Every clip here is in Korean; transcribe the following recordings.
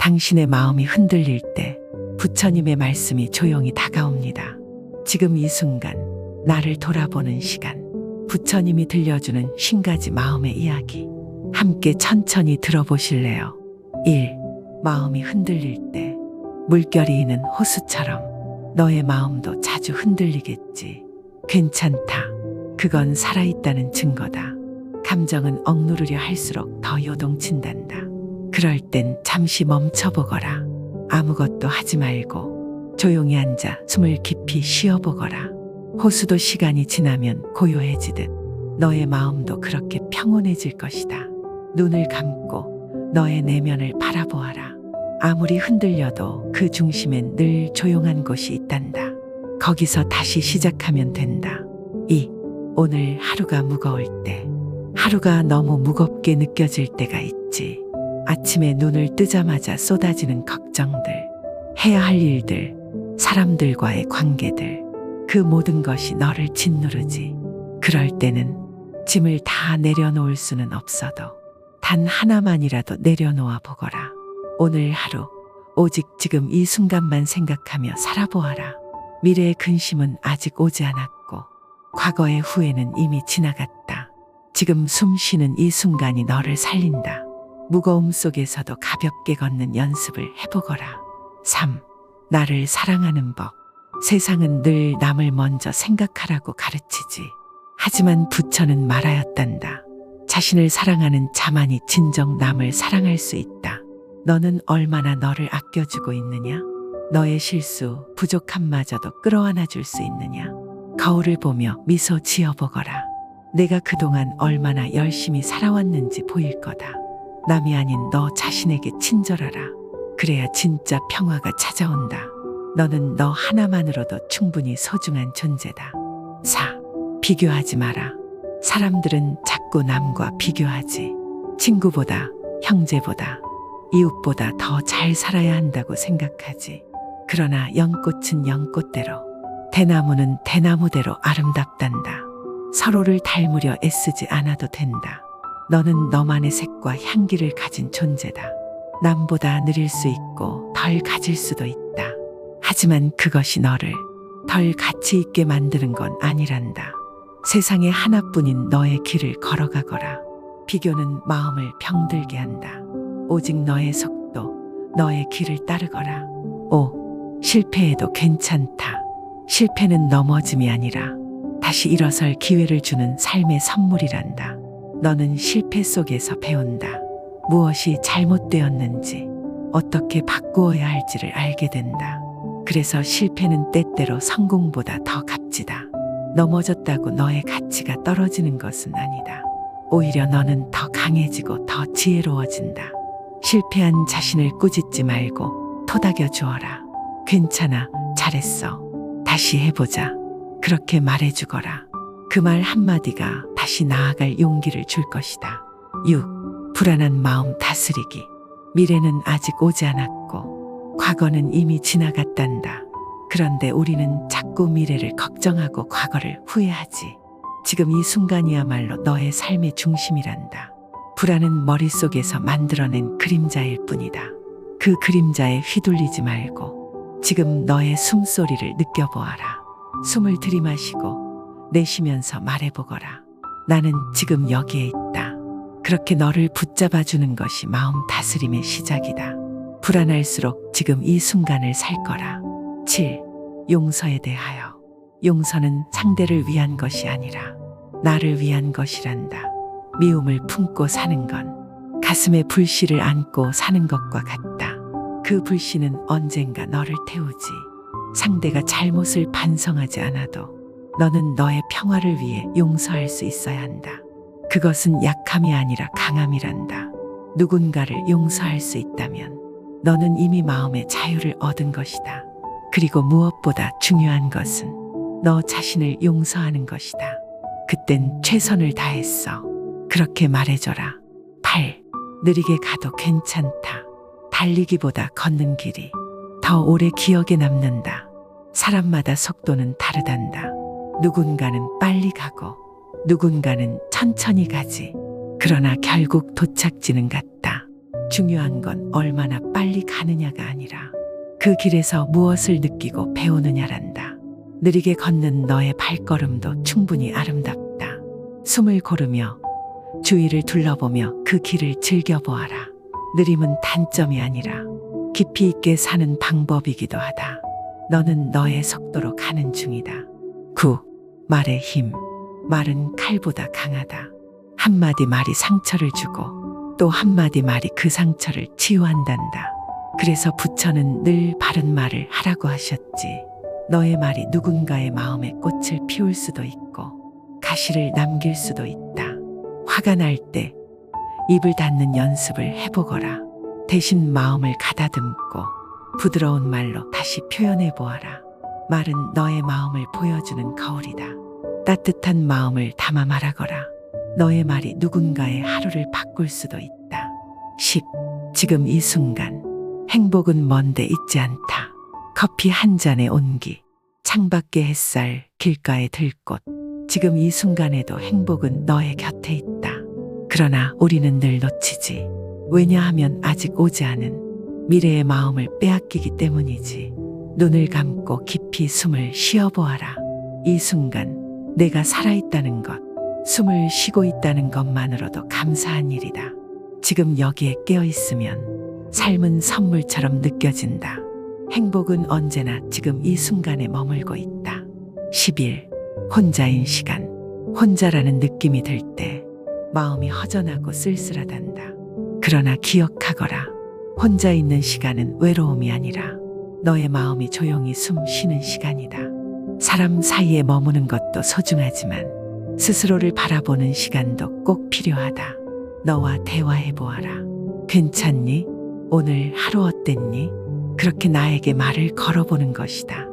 당신의 마음이 흔들릴 때 부처님의 말씀이 조용히 다가옵니다. 지금 이 순간 나를 돌아보는 시간, 부처님이 들려주는 50가지 마음의 이야기 함께 천천히 들어보실래요? 1. 마음이 흔들릴 때 물결이 있는 호수처럼 너의 마음도 자주 흔들리겠지. 괜찮다. 그건 살아있다는 증거다. 감정은 억누르려 할수록 더 요동친단다. 그럴 땐 잠시 멈춰보거라. 아무것도 하지 말고 조용히 앉아 숨을 깊이 쉬어보거라. 호수도 시간이 지나면 고요해지듯 너의 마음도 그렇게 평온해질 것이다. 눈을 감고 너의 내면을 바라보아라. 아무리 흔들려도 그 중심엔 늘 조용한 곳이 있단다. 거기서 다시 시작하면 된다. 2. 오늘 하루가 무거울 때, 하루가 너무 무겁게 느껴질 때가 있지. 아침에 눈을 뜨자마자 쏟아지는 걱정들, 해야 할 일들, 사람들과의 관계들, 그 모든 것이 너를 짓누르지. 그럴 때는 짐을 다 내려놓을 수는 없어도 단 하나만이라도 내려놓아 보거라. 오늘 하루 오직 지금 이 순간만 생각하며 살아보아라. 미래의 근심은 아직 오지 않았고 과거의 후회는 이미 지나갔다. 지금 숨 쉬는 이 순간이 너를 살린다. 무거움 속에서도 가볍게 걷는 연습을 해보거라. 3. 나를 사랑하는 법. 세상은 늘 남을 먼저 생각하라고 가르치지. 하지만 부처는 말하였단다. 자신을 사랑하는 자만이 진정 남을 사랑할 수 있다. 너는 얼마나 너를 아껴주고 있느냐? 너의 실수, 부족함마저도 끌어안아 줄 수 있느냐? 거울을 보며 미소 지어보거라. 내가 그동안 얼마나 열심히 살아왔는지 보일 거다. 남이 아닌 너 자신에게 친절하라. 그래야 진짜 평화가 찾아온다. 너는 너 하나만으로도 충분히 소중한 존재다. 4. 비교하지 마라. 사람들은 자꾸 남과 비교하지. 친구보다, 형제보다, 이웃보다 더 잘 살아야 한다고 생각하지. 그러나 연꽃은 연꽃대로, 대나무는 대나무대로 아름답단다. 서로를 닮으려 애쓰지 않아도 된다. 너는 너만의 색과 향기를 가진 존재다. 남보다 느릴 수 있고 덜 가질 수도 있다. 하지만 그것이 너를 덜 가치 있게 만드는 건 아니란다. 세상에 하나뿐인 너의 길을 걸어가거라. 비교는 마음을 병들게 한다. 오직 너의 속도, 너의 길을 따르거라. 5. 실패해도 괜찮다. 실패는 넘어짐이 아니라 다시 일어설 기회를 주는 삶의 선물이란다. 너는 실패 속에서 배운다. 무엇이 잘못되었는지, 어떻게 바꾸어야 할지를 알게 된다. 그래서 실패는 때때로 성공보다 더 값지다. 넘어졌다고 너의 가치가 떨어지는 것은 아니다. 오히려 너는 더 강해지고 더 지혜로워진다. 실패한 자신을 꾸짖지 말고 토닥여 주어라. 괜찮아, 잘했어, 다시 해보자. 그렇게 말해주거라. 그 말 한마디가 다시 나아갈 용기를 줄 것이다. 6. 불안한 마음 다스리기. 미래는 아직 오지 않았고 과거는 이미 지나갔단다. 그런데 우리는 자꾸 미래를 걱정하고 과거를 후회하지. 지금 이 순간이야말로 너의 삶의 중심이란다. 불안은 머릿속에서 만들어낸 그림자일 뿐이다. 그 그림자에 휘둘리지 말고 지금 너의 숨소리를 느껴보아라. 숨을 들이마시고 내쉬면서 말해보거라. 나는 지금 여기에 있다. 그렇게 너를 붙잡아주는 것이 마음 다스림의 시작이다. 불안할수록 지금 이 순간을 살 거라. 7. 용서에 대하여. 용서는 상대를 위한 것이 아니라 나를 위한 것이란다. 미움을 품고 사는 건 가슴에 불씨를 안고 사는 것과 같다. 그 불씨는 언젠가 너를 태우지. 상대가 잘못을 반성하지 않아도 너는 너의 평화를 위해 용서할 수 있어야 한다. 그것은 약함이 아니라 강함이란다. 누군가를 용서할 수 있다면 너는 이미 마음의 자유를 얻은 것이다. 그리고 무엇보다 중요한 것은 너 자신을 용서하는 것이다. 그땐 최선을 다했어. 그렇게 말해줘라. 8. 느리게 가도 괜찮다. 달리기보다 걷는 길이 더 오래 기억에 남는다. 사람마다 속도는 다르단다. 누군가는 빨리 가고 누군가는 천천히 가지. 그러나 결국 도착지는 같다. 중요한 건 얼마나 빨리 가느냐가 아니라 그 길에서 무엇을 느끼고 배우느냐란다. 느리게 걷는 너의 발걸음도 충분히 아름답다. 숨을 고르며 주위를 둘러보며 그 길을 즐겨보아라. 느림은 단점이 아니라 깊이 있게 사는 방법이기도 하다. 너는 너의 속도로 가는 중이다. 9. 말의 힘. 말은 칼보다 강하다. 한마디 말이 상처를 주고 또 한마디 말이 그 상처를 치유한단다. 그래서 부처는 늘 바른 말을 하라고 하셨지. 너의 말이 누군가의 마음에 꽃을 피울 수도 있고 가시를 남길 수도 있다. 화가 날 때 입을 닫는 연습을 해보거라. 대신 마음을 가다듬고 부드러운 말로 다시 표현해 보아라. 말은 너의 마음을 보여주는 거울이다. 따뜻한 마음을 담아 말하거라. 너의 말이 누군가의 하루를 바꿀 수도 있다. 10. 지금 이 순간. 행복은 먼데 있지 않다. 커피 한 잔의 온기, 창밖의 햇살, 길가의 들꽃. 지금 이 순간에도 행복은 너의 곁에 있다. 그러나 우리는 늘 놓치지. 왜냐하면 아직 오지 않은 미래의 마음을 빼앗기기 때문이지. 눈을 감고 깊이 숨을 쉬어보아라. 이 순간 내가 살아있다는 것, 숨을 쉬고 있다는 것만으로도 감사한 일이다. 지금 여기에 깨어있으면 삶은 선물처럼 느껴진다. 행복은 언제나 지금 이 순간에 머물고 있다. 11. 혼자인 시간. 혼자라는 느낌이 들 때 마음이 허전하고 쓸쓸하단다. 그러나 기억하거라. 혼자 있는 시간은 외로움이 아니라 너의 마음이 조용히 숨 쉬는 시간이다. 사람 사이에 머무는 것도 소중하지만 스스로를 바라보는 시간도 꼭 필요하다. 너와 대화해보아라. 괜찮니? 오늘 하루 어땠니? 그렇게 나에게 말을 걸어보는 것이다.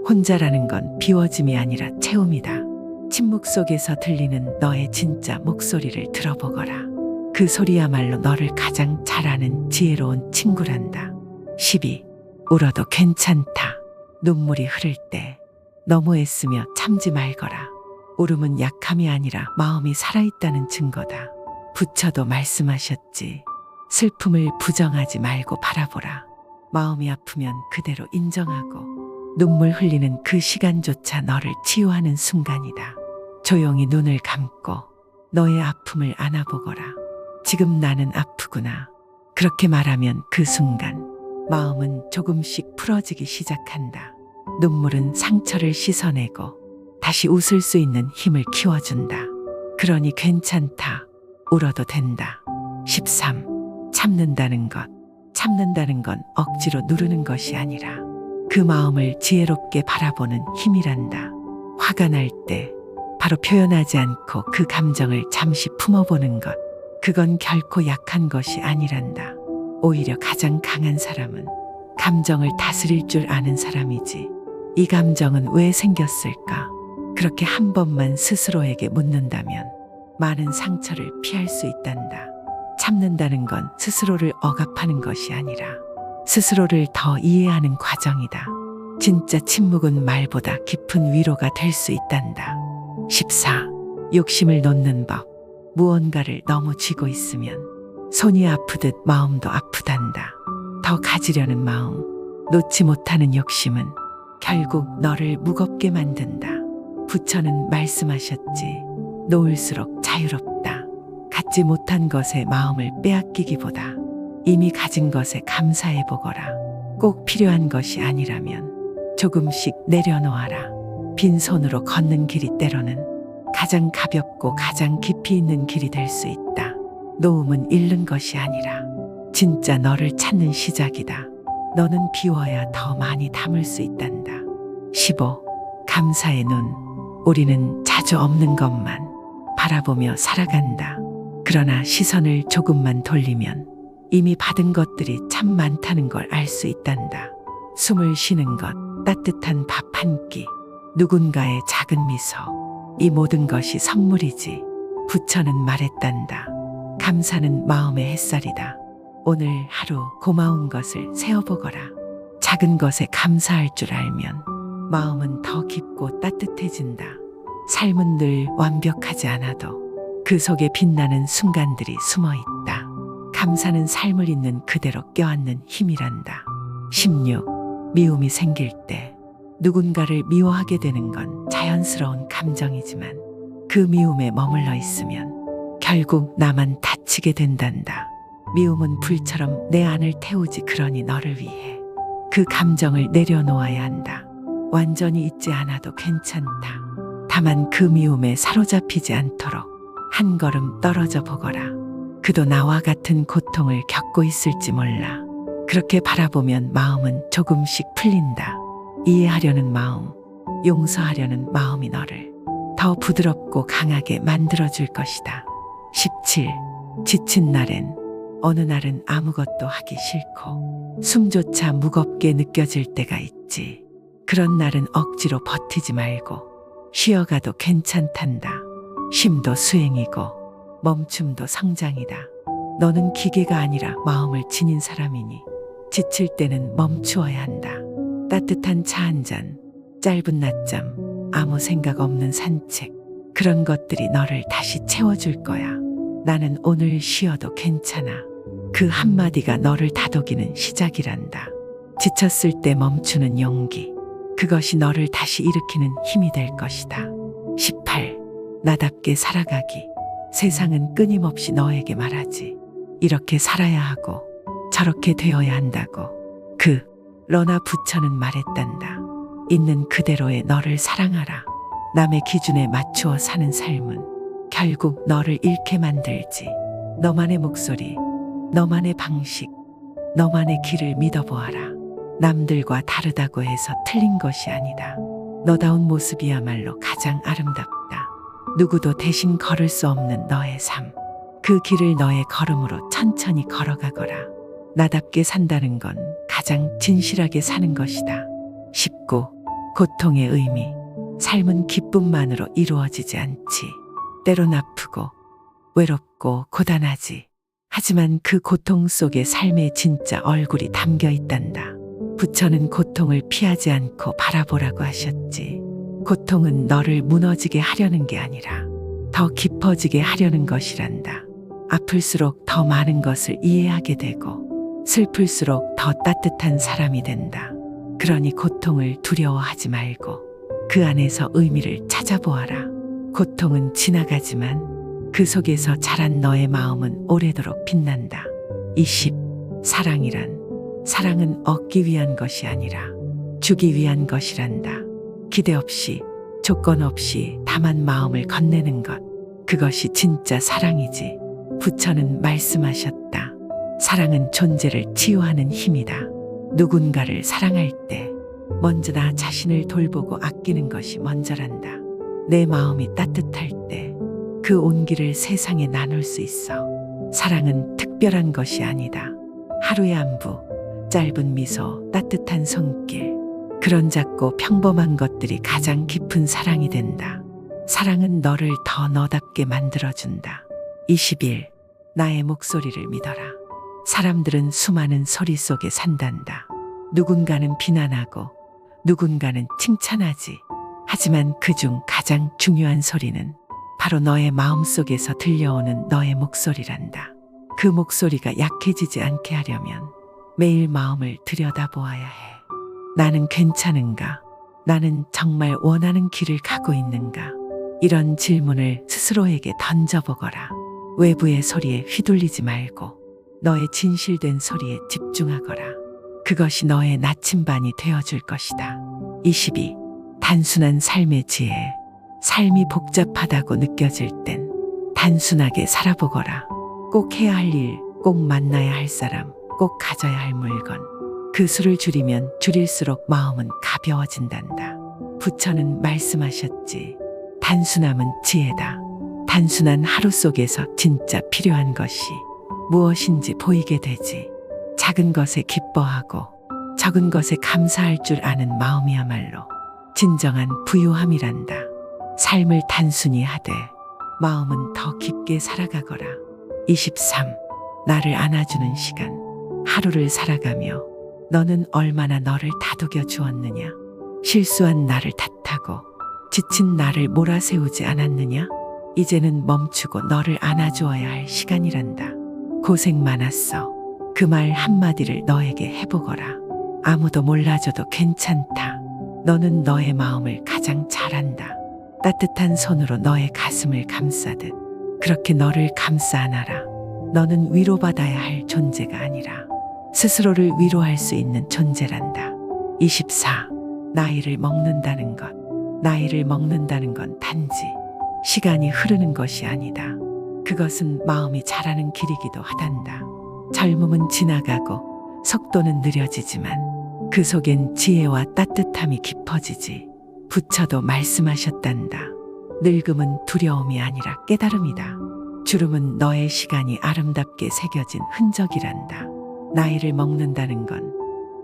혼자라는 건 비워짐이 아니라 채움이다. 침묵 속에서 들리는 너의 진짜 목소리를 들어보거라. 그 소리야말로 너를 가장 잘 아는 지혜로운 친구란다. 12. 울어도 괜찮다. 눈물이 흐를 때 너무 애쓰며 참지 말거라. 울음은 약함이 아니라 마음이 살아있다는 증거다. 부처도 말씀하셨지. 슬픔을 부정하지 말고 바라보라. 마음이 아프면 그대로 인정하고 눈물 흘리는 그 시간조차 너를 치유하는 순간이다. 조용히 눈을 감고 너의 아픔을 안아보거라. 지금 나는 아프구나. 그렇게 말하면 그 순간 마음은 조금씩 풀어지기 시작한다. 눈물은 상처를 씻어내고 다시 웃을 수 있는 힘을 키워준다. 그러니 괜찮다. 울어도 된다. 13. 참는다는 것. 참는다는 건 억지로 누르는 것이 아니라 그 마음을 지혜롭게 바라보는 힘이란다. 화가 날 때 바로 표현하지 않고 그 감정을 잠시 품어보는 것. 그건 결코 약한 것이 아니란다. 오히려 가장 강한 사람은 감정을 다스릴 줄 아는 사람이지. 이 감정은 왜 생겼을까? 그렇게 한 번만 스스로에게 묻는다면 많은 상처를 피할 수 있단다. 참는다는 건 스스로를 억압하는 것이 아니라 스스로를 더 이해하는 과정이다. 진짜 침묵은 말보다 깊은 위로가 될 수 있단다. 14. 욕심을 놓는 법. 무언가를 너무 쥐고 있으면 손이 아프듯 마음도 아프단다. 더 가지려는 마음, 놓지 못하는 욕심은 결국 너를 무겁게 만든다. 부처는 말씀하셨지. 놓을수록 자유롭다. 갖지 못한 것에 마음을 빼앗기기보다 이미 가진 것에 감사해보거라. 꼭 필요한 것이 아니라면 조금씩 내려놓아라. 빈손으로 걷는 길이 때로는 가장 가볍고 가장 깊이 있는 길이 될 수 있다. 놓음은 잃는 것이 아니라 진짜 너를 찾는 시작이다. 너는 비워야 더 많이 담을 수 있단다. 15. 감사의 눈. 우리는 자주 없는 것만 바라보며 살아간다. 그러나 시선을 조금만 돌리면 이미 받은 것들이 참 많다는 걸 알 수 있단다. 숨을 쉬는 것, 따뜻한 밥 한 끼, 누군가의 작은 미소. 이 모든 것이 선물이지. 부처는 말했단다. 감사는 마음의 햇살이다. 오늘 하루 고마운 것을 세어보거라. 작은 것에 감사할 줄 알면 마음은 더 깊고 따뜻해진다. 삶은 늘 완벽하지 않아도 그 속에 빛나는 순간들이 숨어 있다. 감사는 삶을 있는 그대로 껴안는 힘이란다. 16. 미움이 생길 때 누군가를 미워하게 되는 건 자연스러운 감정이지만 그 미움에 머물러 있으면 결국 나만 다치게 된단다. 미움은 불처럼 내 안을 태우지. 그러니 너를 위해 그 감정을 내려놓아야 한다. 완전히 잊지 않아도 괜찮다. 다만 그 미움에 사로잡히지 않도록 한 걸음 떨어져 보거라. 그도 나와 같은 고통을 겪고 있을지 몰라. 그렇게 바라보면 마음은 조금씩 풀린다. 이해하려는 마음, 용서하려는 마음이 너를 더 부드럽고 강하게 만들어줄 것이다. 17. 지친 날엔 어느 날은 아무것도 하기 싫고 숨조차 무겁게 느껴질 때가 있지. 그런 날은 억지로 버티지 말고 쉬어가도 괜찮단다. 쉼도 수행이고 멈춤도 성장이다. 너는 기계가 아니라 마음을 지닌 사람이니 지칠 때는 멈추어야 한다. 따뜻한 차 한 잔, 짧은 낮잠, 아무 생각 없는 산책, 그런 것들이 너를 다시 채워줄 거야. 나는 오늘 쉬어도 괜찮아. 그 한마디가 너를 다독이는 시작이란다. 지쳤을 때 멈추는 용기, 그것이 너를 다시 일으키는 힘이 될 것이다. 18. 나답게 살아가기. 세상은 끊임없이 너에게 말하지. 이렇게 살아야 하고 저렇게 되어야 한다고. 그러나 부처는 말했단다. 있는 그대로의 너를 사랑하라. 남의 기준에 맞추어 사는 삶은 결국 너를 잃게 만들지. 너만의 목소리, 너만의 방식, 너만의 길을 믿어보아라. 남들과 다르다고 해서 틀린 것이 아니다. 너다운 모습이야말로 가장 아름답다. 누구도 대신 걸을 수 없는 너의 삶. 그 길을 너의 걸음으로 천천히 걸어가거라. 나답게 산다는 건 가장 진실하게 사는 것이다. 19. 고통의 의미. 삶은 기쁨만으로 이루어지지 않지. 때론 아프고 외롭고 고단하지. 하지만 그 고통 속에 삶의 진짜 얼굴이 담겨 있단다. 부처는 고통을 피하지 않고 바라보라고 하셨지. 고통은 너를 무너지게 하려는 게 아니라 더 깊어지게 하려는 것이란다. 아플수록 더 많은 것을 이해하게 되고 슬플수록 더 따뜻한 사람이 된다. 그러니 고통을 두려워하지 말고 그 안에서 의미를 찾아보아라. 고통은 지나가지만 그 속에서 자란 너의 마음은 오래도록 빛난다. 20. 사랑은 얻기 위한 것이 아니라 주기 위한 것이란다. 기대 없이, 조건 없이 다만 마음을 건네는 것, 그것이 진짜 사랑이지. 부처는 말씀하셨다. 사랑은 존재를 치유하는 힘이다. 누군가를 사랑할 때 먼저 나 자신을 돌보고 아끼는 것이 먼저란다. 내 마음이 따뜻할 때 그 온기를 세상에 나눌 수 있어. 사랑은 특별한 것이 아니다. 하루의 안부, 짧은 미소, 따뜻한 손길, 그런 작고 평범한 것들이 가장 깊은 사랑이 된다. 사랑은 너를 더 너답게 만들어준다. 21. 나의 목소리를 믿어라. 사람들은 수많은 소리 속에 산단다. 누군가는 비난하고 누군가는 칭찬하지. 하지만 그중 가장 중요한 소리는 바로 너의 마음속에서 들려오는 너의 목소리란다. 그 목소리가 약해지지 않게 하려면 매일 마음을 들여다보아야 해. 나는 괜찮은가? 나는 정말 원하는 길을 가고 있는가? 이런 질문을 스스로에게 던져보거라. 외부의 소리에 휘둘리지 말고 너의 진실된 소리에 집중하거라. 그것이 너의 나침반이 되어줄 것이다. 22. 단순한 삶의 지혜. 삶이 복잡하다고 느껴질 땐 단순하게 살아보거라. 꼭 해야 할 일, 꼭 만나야 할 사람, 꼭 가져야 할 물건. 그 수를 줄이면 줄일수록 마음은 가벼워진단다. 부처는 말씀하셨지. 단순함은 지혜다. 단순한 하루 속에서 진짜 필요한 것이 무엇인지 보이게 되지. 작은 것에 기뻐하고 적은 것에 감사할 줄 아는 마음이야말로 진정한 부유함이란다. 삶을 단순히 하되 마음은 더 깊게 살아가거라. 23. 나를 안아주는 시간. 하루를 살아가며 너는 얼마나 너를 다독여 주었느냐? 실수한 나를 탓하고 지친 나를 몰아세우지 않았느냐? 이제는 멈추고 너를 안아주어야 할 시간이란다. 고생 많았어. 그 말 한마디를 너에게 해보거라. 아무도 몰라줘도 괜찮다. 너는 너의 마음을 가장 잘 안다. 따뜻한 손으로 너의 가슴을 감싸듯 그렇게 너를 감싸 안아라. 너는 위로받아야 할 존재가 아니라 스스로를 위로할 수 있는 존재란다. 24. 나이를 먹는다는 것. 나이를 먹는다는 건 단지 시간이 흐르는 것이 아니다. 그것은 마음이 자라는 길이기도 하단다. 젊음은 지나가고 속도는 느려지지만 그 속엔 지혜와 따뜻함이 깊어지지. 부처도 말씀하셨단다. 늙음은 두려움이 아니라 깨달음이다. 주름은 너의 시간이 아름답게 새겨진 흔적이란다. 나이를 먹는다는 건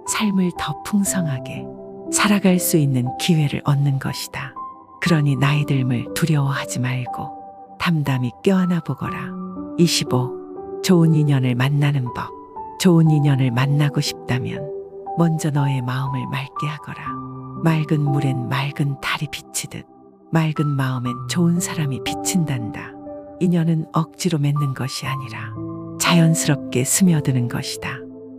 삶을 더 풍성하게 살아갈 수 있는 기회를 얻는 것이다. 그러니 나이 듦을 두려워하지 말고 담담히 껴안아 보거라. 25. 좋은 인연을 만나는 법. 좋은 인연을 만나고 싶다면 먼저 너의 마음을 맑게 하거라. 맑은 물엔 맑은 달이 비치듯 맑은 마음엔 좋은 사람이 비친단다. 인연은 억지로 맺는 것이 아니라 자연스럽게 스며드는 것이다.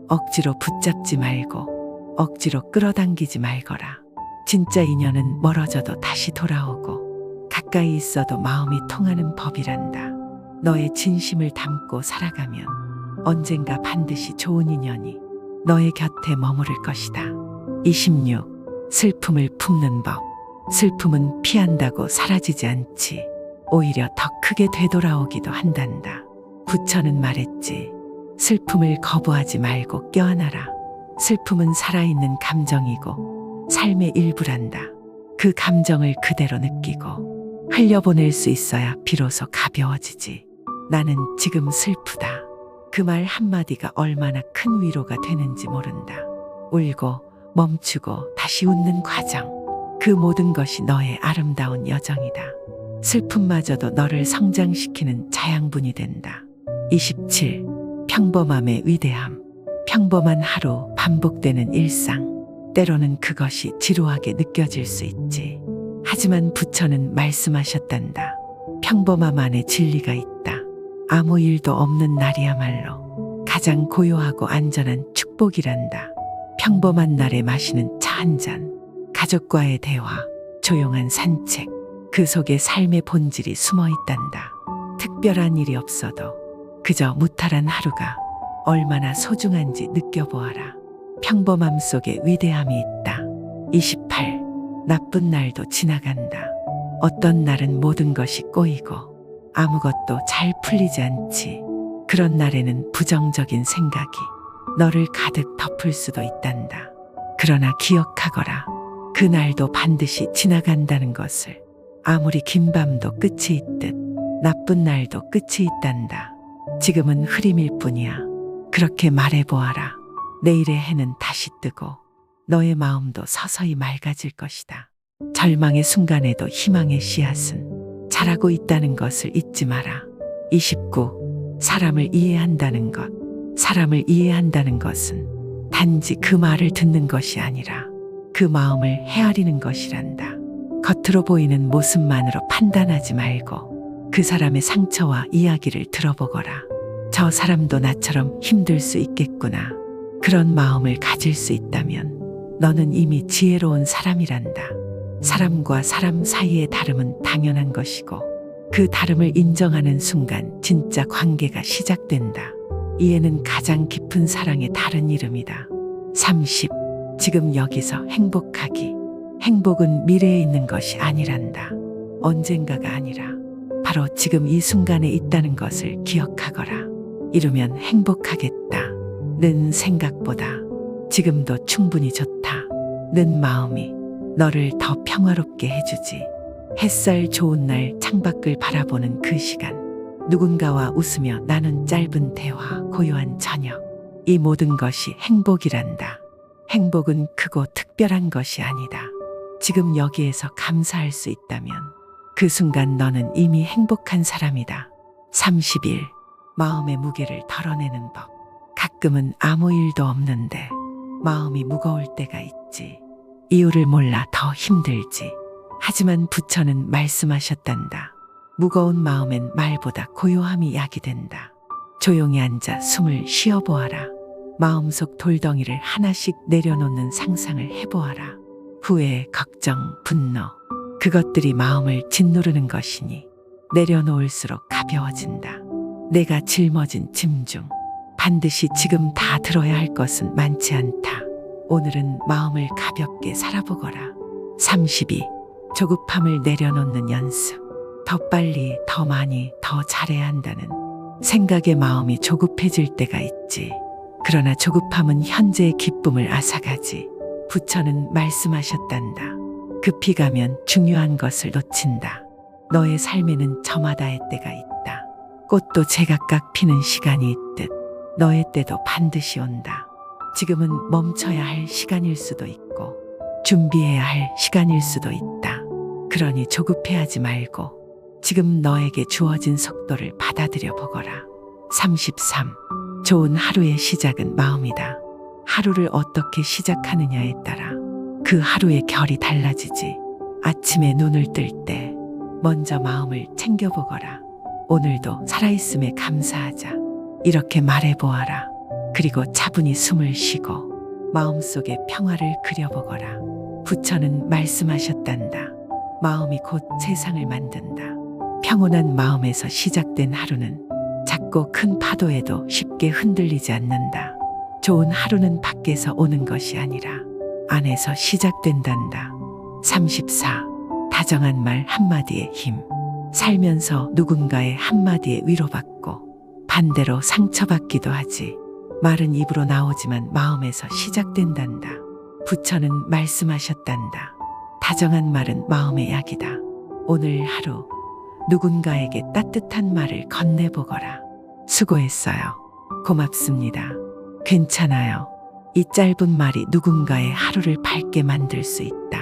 억지로 붙잡지 말고 억지로 끌어당기지 말거라. 진짜 인연은 멀어져도 다시 돌아오고 가까이 있어도 마음이 통하는 법이란다. 너의 진심을 담고 살아가면 언젠가 반드시 좋은 인연이 너의 곁에 머무를 것이다. 26. 슬픔을 품는 법. 슬픔은 피한다고 사라지지 않지. 오히려 더 크게 되돌아오기도 한단다. 부처는 말했지. 슬픔을 거부하지 말고 껴안아라. 슬픔은 살아있는 감정이고 삶의 일부란다. 그 감정을 그대로 느끼고 흘려보낼 수 있어야 비로소 가벼워지지. 나는 지금 슬프다. 그 말 한마디가 얼마나 큰 위로가 되는지 모른다. 울고 멈추고 다시 웃는 과정. 그 모든 것이 너의 아름다운 여정이다. 슬픔마저도 너를 성장시키는 자양분이 된다. 27. 평범함의 위대함. 평범한 하루, 반복되는 일상. 때로는 그것이 지루하게 느껴질 수 있지. 하지만 부처는 말씀하셨단다. 평범함 안에 진리가 있다. 아무 일도 없는 날이야말로 가장 고요하고 안전한 축복이란다. 평범한 날에 마시는 차 한 잔, 가족과의 대화, 조용한 산책, 그 속에 삶의 본질이 숨어 있단다. 특별한 일이 없어도 그저 무탈한 하루가 얼마나 소중한지 느껴보아라. 평범함 속에 위대함이 있다. 28. 나쁜 날도 지나간다. 어떤 날은 모든 것이 꼬이고 아무것도 잘 풀리지 않지. 그런 날에는 부정적인 생각이 너를 가득 덮을 수도 있단다. 그러나 기억하거라. 그 날도 반드시 지나간다는 것을. 아무리 긴 밤도 끝이 있듯 나쁜 날도 끝이 있단다. 지금은 흐림일 뿐이야. 그렇게 말해보아라. 내일의 해는 다시 뜨고 너의 마음도 서서히 맑아질 것이다. 절망의 순간에도 희망의 씨앗은 자라고 있다는 것을 잊지 마라. 29. 사람을 이해한다는 것. 사람을 이해한다는 것은 단지 그 말을 듣는 것이 아니라 그 마음을 헤아리는 것이란다. 겉으로 보이는 모습만으로 판단하지 말고 그 사람의 상처와 이야기를 들어보거라. 저 사람도 나처럼 힘들 수 있겠구나. 그런 마음을 가질 수 있다면 너는 이미 지혜로운 사람이란다. 사람과 사람 사이의 다름은 당연한 것이고 그 다름을 인정하는 순간 진짜 관계가 시작된다. 이해는 가장 깊은 사랑의 다른 이름이다. 30. 지금 여기서 행복하기. 행복은 미래에 있는 것이 아니란다. 언젠가가 아니라 바로 지금 이 순간에 있다는 것을 기억하거라. 이루면 행복하겠다. 는 생각보다 지금도 충분히 좋다. 는 마음이 너를 더 평화롭게 해주지. 햇살 좋은 날 창밖을 바라보는 그 시간. 누군가와 웃으며 나눈 짧은 대화, 고요한 저녁. 이 모든 것이 행복이란다. 행복은 크고 특별한 것이 아니다. 지금 여기에서 감사할 수 있다면 그 순간 너는 이미 행복한 사람이다. 31. 마음의 무게를 덜어내는 법. 가끔은 아무 일도 없는데 마음이 무거울 때가 있지. 이유를 몰라 더 힘들지. 하지만 부처는 말씀하셨단다. 무거운 마음엔 말보다 고요함이 약이 된다. 조용히 앉아 숨을 쉬어보아라. 마음속 돌덩이를 하나씩 내려놓는 상상을 해보아라. 후회, 걱정, 분노, 그것들이 마음을 짓누르는 것이니 내려놓을수록 가벼워진다. 내가 짊어진 짐 중 반드시 지금 다 들어야 할 것은 많지 않다. 오늘은 마음을 가볍게 살아보거라. 32. 조급함을 내려놓는 연습. 더 빨리, 더 많이, 더 잘해야 한다는 생각에 마음이 조급해질 때가 있지. 그러나 조급함은 현재의 기쁨을 앗아가지. 부처는 말씀하셨단다. 급히 가면 중요한 것을 놓친다. 너의 삶에는 저마다의 때가 있다. 꽃도 제각각 피는 시간이 있듯 너의 때도 반드시 온다. 지금은 멈춰야 할 시간일 수도 있고 준비해야 할 시간일 수도 있다. 그러니 조급해하지 말고 지금 너에게 주어진 속도를 받아들여 보거라. 33. 좋은 하루의 시작은 마음이다. 하루를 어떻게 시작하느냐에 따라 그 하루의 결이 달라지지. 아침에 눈을 뜰 때 먼저 마음을 챙겨보거라. 오늘도 살아있음에 감사하자. 이렇게 말해보아라. 그리고 차분히 숨을 쉬고 마음속에 평화를 그려보거라. 부처는 말씀하셨단다. 마음이 곧 세상을 만든다. 평온한 마음에서 시작된 하루는 작고 큰 파도에도 쉽게 흔들리지 않는다. 좋은 하루는 밖에서 오는 것이 아니라 안에서 시작된단다. 34. 다정한 말 한마디의 힘. 살면서 누군가의 한마디에 위로받고 반대로 상처받기도 하지. 말은 입으로 나오지만 마음에서 시작된단다. 부처는 말씀하셨단다. 다정한 말은 마음의 약이다. 오늘 하루 누군가에게 따뜻한 말을 건네보거라. 수고했어요. 고맙습니다. 괜찮아요. 이 짧은 말이 누군가의 하루를 밝게 만들 수 있다.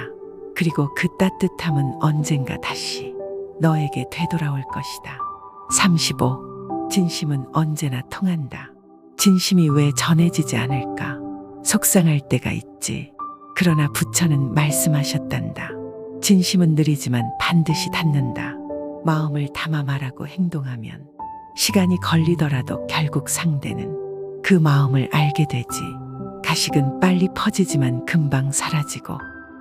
그리고 그 따뜻함은 언젠가 다시 너에게 되돌아올 것이다. 35. 진심은 언제나 통한다. 진심이 왜 전해지지 않을까? 속상할 때가 있지. 그러나 부처는 말씀하셨단다. 진심은 느리지만 반드시 닿는다. 마음을 담아 말하고 행동하면 시간이 걸리더라도 결국 상대는 그 마음을 알게 되지. 가식은 빨리 퍼지지만 금방 사라지고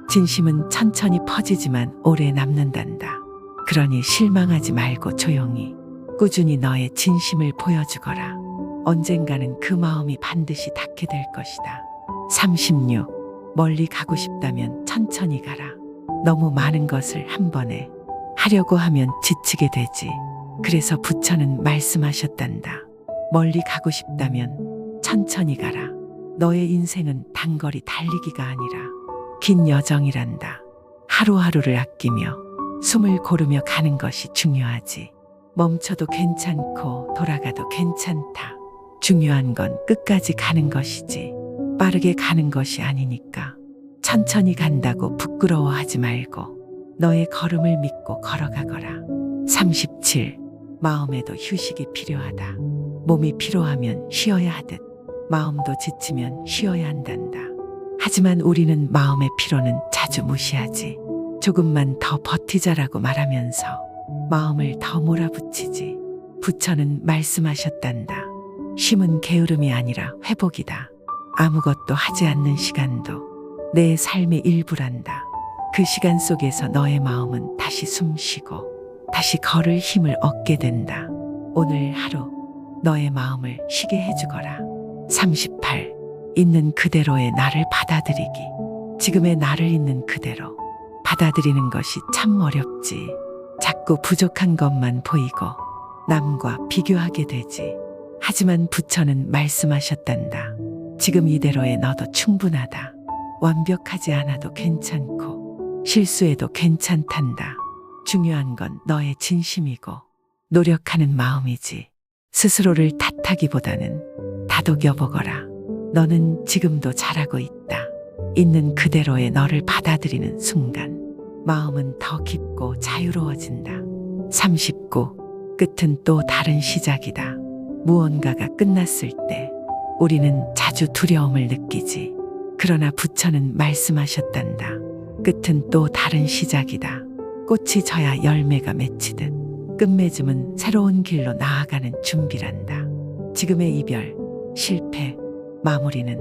진심은 천천히 퍼지지만 오래 남는단다. 그러니 실망하지 말고 조용히 꾸준히 너의 진심을 보여주거라. 언젠가는 그 마음이 반드시 닿게 될 것이다. 36. 멀리 가고 싶다면 천천히 가라. 너무 많은 것을 한 번에 하려고 하면 지치게 되지. 그래서 부처는 말씀하셨단다. 멀리 가고 싶다면 천천히 가라. 너의 인생은 단거리 달리기가 아니라 긴 여정이란다. 하루하루를 아끼며 숨을 고르며 가는 것이 중요하지. 멈춰도 괜찮고 돌아가도 괜찮다. 중요한 건 끝까지 가는 것이지. 빠르게 가는 것이 아니니까. 천천히 간다고 부끄러워하지 말고 너의 걸음을 믿고 걸어가거라. 37. 마음에도 휴식이 필요하다. 몸이 피로하면 쉬어야 하듯 마음도 지치면 쉬어야 한단다. 하지만 우리는 마음의 피로는 자주 무시하지. 조금만 더 버티자라고 말하면서 마음을 더 몰아붙이지. 부처는 말씀하셨단다. 쉼은 게으름이 아니라 회복이다. 아무것도 하지 않는 시간도 내 삶의 일부란다. 그 시간 속에서 너의 마음은 다시 숨쉬고 다시 걸을 힘을 얻게 된다. 오늘 하루 너의 마음을 쉬게 해주거라. 38. 있는 그대로의 나를 받아들이기. 지금의 나를 있는 그대로 받아들이는 것이 참 어렵지. 자꾸 부족한 것만 보이고 남과 비교하게 되지. 하지만 부처는 말씀하셨단다. 지금 이대로의 너도 충분하다. 완벽하지 않아도 괜찮고 실수해도 괜찮단다. 중요한 건 너의 진심이고 노력하는 마음이지. 스스로를 탓하기보다는 다독여보거라. 너는 지금도 잘하고 있다. 있는 그대로의 너를 받아들이는 순간 마음은 더 깊고 자유로워진다. 39. 끝은 또 다른 시작이다. 무언가가 끝났을 때 우리는 자주 두려움을 느끼지. 그러나 부처는 말씀하셨단다. 끝은 또 다른 시작이다. 꽃이 져야 열매가 맺히듯 끝맺음은 새로운 길로 나아가는 준비란다. 지금의 이별, 실패, 마무리는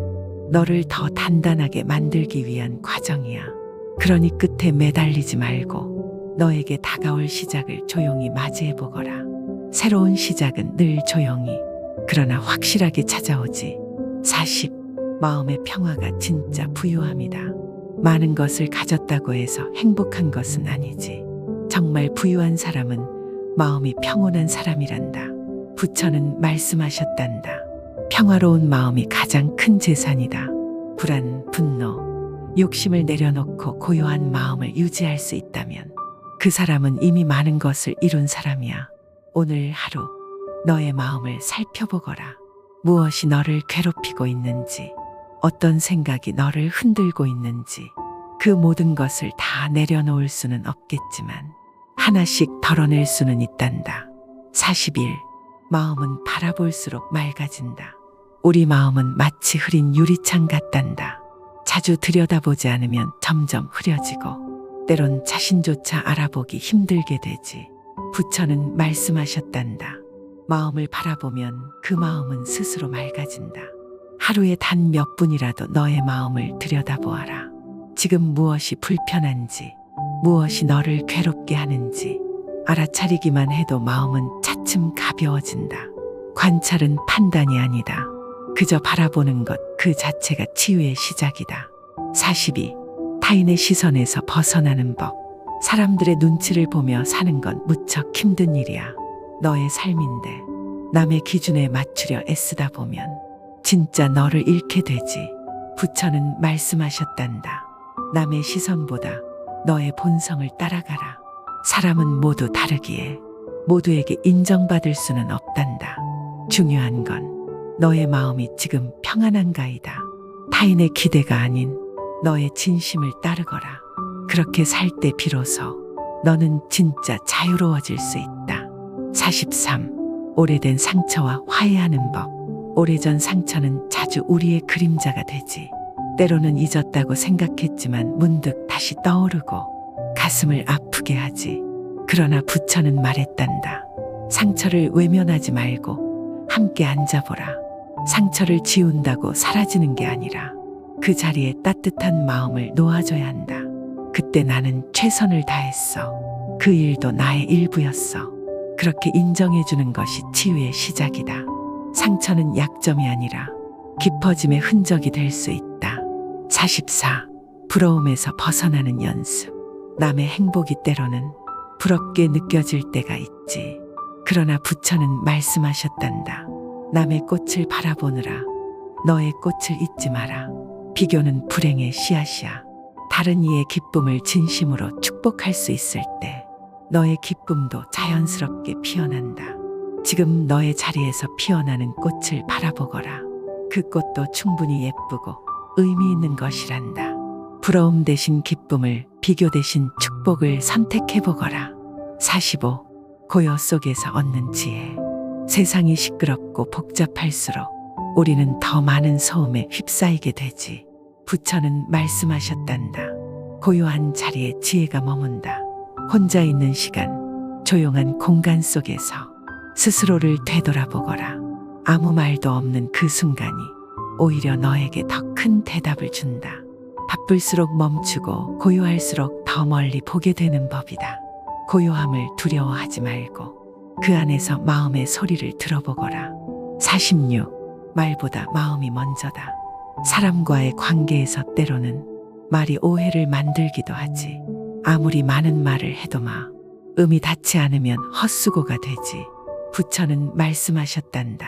너를 더 단단하게 만들기 위한 과정이야. 그러니 끝에 매달리지 말고 너에게 다가올 시작을 조용히 맞이해보거라. 새로운 시작은 늘 조용히, 그러나 확실하게 찾아오지. 40. 마음의 평화가 진짜 부유함이다. 많은 것을 가졌다고 해서 행복한 것은 아니지. 정말 부유한 사람은 마음이 평온한 사람이란다. 부처는 말씀하셨단다. 평화로운 마음이 가장 큰 재산이다. 불안, 분노, 욕심을 내려놓고 고요한 마음을 유지할 수 있다면 그 사람은 이미 많은 것을 이룬 사람이야. 오늘 하루 너의 마음을 살펴보거라. 무엇이 너를 괴롭히고 있는지, 어떤 생각이 너를 흔들고 있는지, 그 모든 것을 다 내려놓을 수는 없겠지만 하나씩 덜어낼 수는 있단다. 41. 마음은 바라볼수록 맑아진다. 우리 마음은 마치 흐린 유리창 같단다. 자주 들여다보지 않으면 점점 흐려지고 때론 자신조차 알아보기 힘들게 되지. 부처는 말씀하셨단다. 마음을 바라보면 그 마음은 스스로 맑아진다. 하루에 단 몇 분이라도 너의 마음을 들여다보아라. 지금 무엇이 불편한지, 무엇이 너를 괴롭게 하는지 알아차리기만 해도 마음은 차츰 가벼워진다. 관찰은 판단이 아니다. 그저 바라보는 것 그 자체가 치유의 시작이다. 42. 타인의 시선에서 벗어나는 법. 사람들의 눈치를 보며 사는 건 무척 힘든 일이야. 너의 삶인데 남의 기준에 맞추려 애쓰다 보면 진짜 너를 잃게 되지. 부처는 말씀하셨단다. 남의 시선보다 너의 본성을 따라가라. 사람은 모두 다르기에 모두에게 인정받을 수는 없단다. 중요한 건 너의 마음이 지금 평안한가이다. 타인의 기대가 아닌 너의 진심을 따르거라. 그렇게 살 때 비로소 너는 진짜 자유로워질 수 있다. 43. 오래된 상처와 화해하는 법. 오래전 상처는 자주 우리의 그림자가 되지. 때로는 잊었다고 생각했지만 문득 다시 떠오르고 가슴을 아프게 하지. 그러나 부처는 말했단다. 상처를 외면하지 말고 함께 앉아보라. 상처를 지운다고 사라지는 게 아니라 그 자리에 따뜻한 마음을 놓아줘야 한다. 그때 나는 최선을 다했어. 그 일도 나의 일부였어. 그렇게 인정해주는 것이 치유의 시작이다. 상처는 약점이 아니라 깊어짐의 흔적이 될 수 있다. 44. 부러움에서 벗어나는 연습. 남의 행복이 때로는 부럽게 느껴질 때가 있지. 그러나 부처는 말씀하셨단다. 남의 꽃을 바라보느라 너의 꽃을 잊지 마라. 비교는 불행의 씨앗이야. 다른 이의 기쁨을 진심으로 축복할 수 있을 때 너의 기쁨도 자연스럽게 피어난다. 지금 너의 자리에서 피어나는 꽃을 바라보거라. 그 꽃도 충분히 예쁘고 의미 있는 것이란다. 부러움 대신 기쁨을, 비교 대신 축복을 선택해보거라. 45. 고요 속에서 얻는 지혜. 세상이 시끄럽고 복잡할수록 우리는 더 많은 소음에 휩싸이게 되지. 부처는 말씀하셨단다. 고요한 자리에 지혜가 머문다. 혼자 있는 시간, 조용한 공간 속에서 스스로를 되돌아보거라. 아무 말도 없는 그 순간이 오히려 너에게 더 큰 대답을 준다. 바쁠수록 멈추고 고요할수록 더 멀리 보게 되는 법이다. 고요함을 두려워하지 말고 그 안에서 마음의 소리를 들어보거라. 46. 말보다 마음이 먼저다. 사람과의 관계에서 때로는 말이 오해를 만들기도 하지. 아무리 많은 말을 해도 마음이 닿지 않으면 헛수고가 되지. 부처는 말씀하셨단다.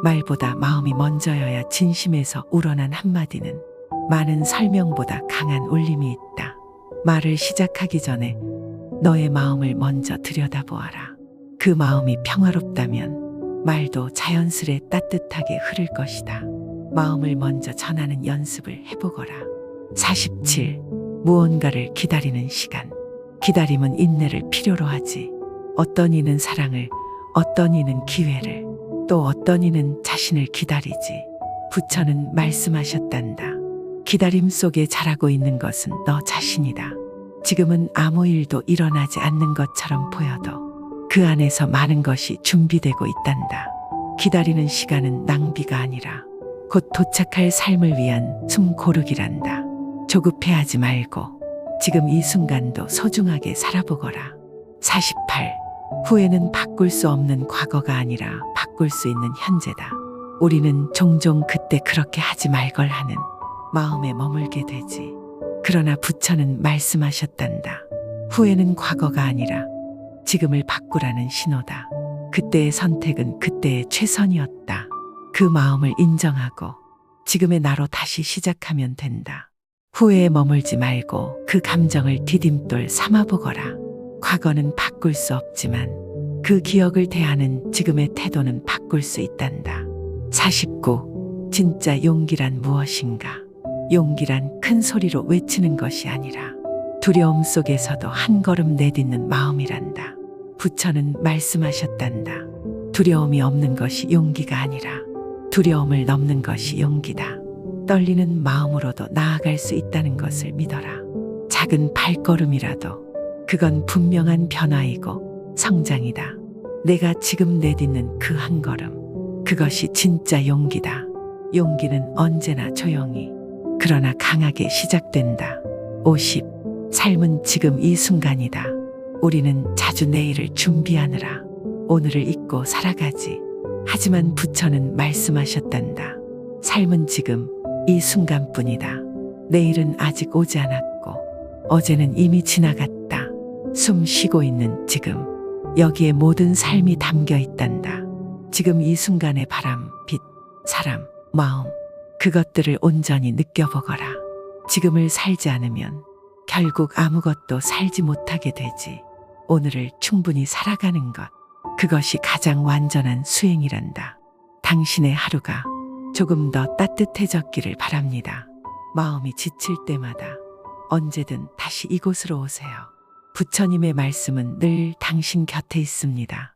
말보다 마음이 먼저여야 진심에서 우러난 한마디는 많은 설명보다 강한 울림이 있다. 말을 시작하기 전에 너의 마음을 먼저 들여다보아라. 그 마음이 평화롭다면 말도 자연스레 따뜻하게 흐를 것이다. 마음을 먼저 전하는 연습을 해보거라. 47. 무언가를 기다리는 시간. 기다림은 인내를 필요로 하지. 어떤 이는 사랑을, 어떤 이는 기회를, 또 어떤 이는 자신을 기다리지. 부처는 말씀하셨단다. 기다림 속에 자라고 있는 것은 너 자신이다. 지금은 아무 일도 일어나지 않는 것처럼 보여도 그 안에서 많은 것이 준비되고 있단다. 기다리는 시간은 낭비가 아니라 곧 도착할 삶을 위한 숨 고르기란다. 조급해하지 말고 지금 이 순간도 소중하게 살아보거라. 48. 후회는 바꿀 수 없는 과거가 아니라 바꿀 수 있는 현재다. 우리는 종종 그때 그렇게 하지 말걸 하는 마음에 머물게 되지. 그러나 부처는 말씀하셨단다. 후회는 과거가 아니라 지금을 바꾸라는 신호다. 그때의 선택은 그때의 최선이었다. 그 마음을 인정하고 지금의 나로 다시 시작하면 된다. 후회에 머물지 말고 그 감정을 디딤돌 삼아보거라. 과거는 바꿀 수 없지만 그 기억을 대하는 지금의 태도는 바꿀 수 있단다. 49. 진짜 용기란 무엇인가? 용기란 큰 소리로 외치는 것이 아니라 두려움 속에서도 한 걸음 내딛는 마음이란다. 부처는 말씀하셨단다. 두려움이 없는 것이 용기가 아니라 두려움을 넘는 것이 용기다. 떨리는 마음으로도 나아갈 수 있다는 것을 믿어라. 작은 발걸음이라도 그건 분명한 변화이고 성장이다. 내가 지금 내딛는 그 한 걸음, 그것이 진짜 용기다. 용기는 언제나 조용히 그러나 강하게 시작된다. 50. 삶은 지금 이 순간이다. 우리는 자주 내일을 준비하느라 오늘을 잊고 살아가지. 하지만 부처는 말씀하셨단다. 삶은 지금 이 순간뿐이다. 내일은 아직 오지 않았고 어제는 이미 지나갔다. 숨 쉬고 있는 지금, 여기에 모든 삶이 담겨 있단다. 지금 이 순간의 바람, 빛, 사람, 마음, 그것들을 온전히 느껴보거라. 지금을 살지 않으면 결국 아무것도 살지 못하게 되지. 오늘을 충분히 살아가는 것, 그것이 가장 완전한 수행이란다. 당신의 하루가 조금 더 따뜻해졌기를 바랍니다. 마음이 지칠 때마다 언제든 다시 이곳으로 오세요. 부처님의 말씀은 늘 당신 곁에 있습니다.